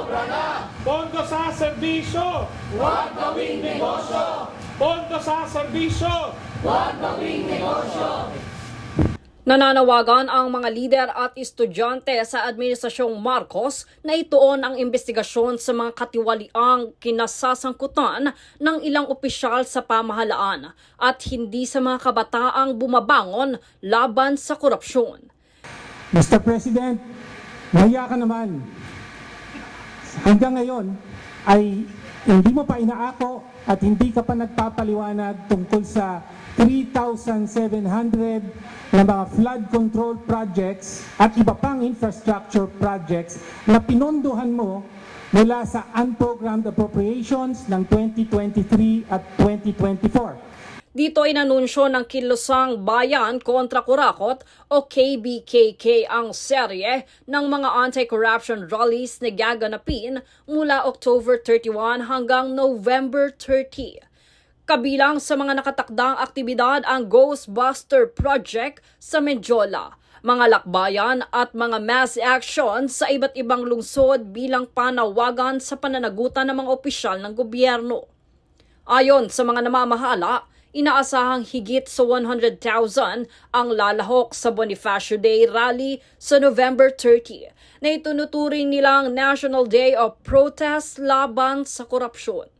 Sobra na! Pondo sa serbisyo! Huwag gawing negosyo! Pondo sa serbisyo! Huwag gawing negosyo! Nananawagan ang mga lider at estudyante sa Administrasyong Marcos na ituon ang investigasyon sa mga katiwaliang kinasasangkutan ng ilang opisyal sa pamahalaan at hindi sa mga kabataang bumabangon laban sa korupsyon. Mr. President, nahiya ka naman. Hanggang ngayon ay hindi mo pa inaako at hindi ka pa nagpapaliwanag tungkol sa 3,700 na mga flood control projects at iba pang infrastructure projects na pinondohan mo mula sa unprogrammed appropriations ng 2023 at 2024. Dito ay nanunsyo ng Kilusang Bayan kontra Kurakot o KBKK ang serye ng mga anti-corruption rallies na gaganapin mula October 31 hanggang November 30. Kabilang sa mga nakatakdang aktibidad ang Ghostbuster Project sa Medjola, mga lakbayan at mga mass action sa iba't ibang lungsod bilang panawagan sa pananagutan ng mga opisyal ng gobyerno. Ayon sa mga namamahala, inaasahang higit sa 100,000 ang lalahok sa Bonifacio Day Rally sa November 30 na itunuturing nilang National Day of Protest laban sa korupsyon.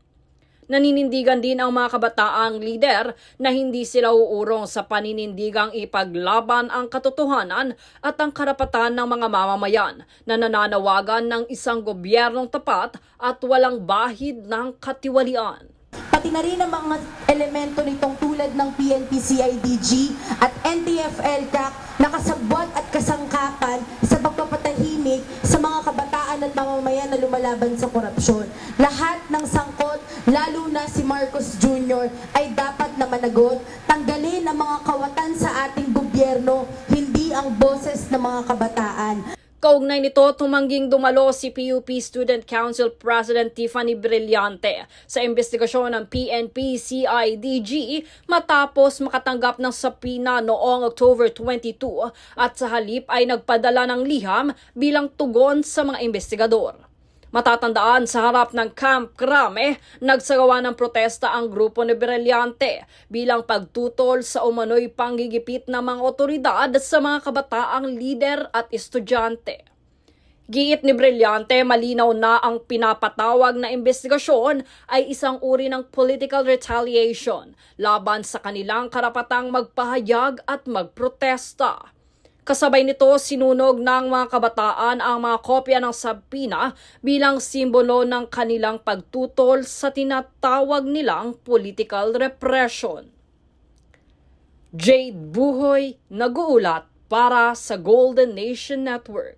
Naninindigan din ang mga kabataang lider na hindi sila uurong sa paninindigang ipaglaban ang katotohanan at ang karapatan ng mga mamamayan na nananawagan ng isang gobyernong tapat at walang bahid ng katiwalian. Pati na rin ang mga elemento nitong tulad ng PNP-CIDG at NTF-ELCAC na kasabwat at kasangkapan sa pagpapatahimik sa mga kabataan at mamamayan na lumalaban sa korupsyon. Lahat ng sangkot, lalo na si Marcos Jr., ay dapat na managot, tanggalin ang mga kawatan sa ating gobyerno, hindi ang boses ng mga kabataan. Kaugnay nito, tumangging dumalo si PUP Student Council President Tiffany Brillante sa investigasyon ng PNP-CIDG matapos makatanggap ng sapina noong October 22 at sa halip ay nagpadala ng liham bilang tugon sa mga investigador. Matatandaan sa harap ng Camp Crame, nagsagawa ng protesta ang grupo ni Brillante bilang pagtutol sa umano'y panggigipit ng mga otoridad sa mga kabataang lider at estudyante. Giit ni Brillante, malinaw na ang pinapatawag na investigasyon ay isang uri ng political retaliation laban sa kanilang karapatang magpahayag at magprotesta. Kasabay nito, sinunog ng mga kabataan ang mga kopya ng sabina bilang simbolo ng kanilang pagtutol sa tinatawag nilang political repression. Jade Buhoy, nag-uulat para sa Golden Nation Network.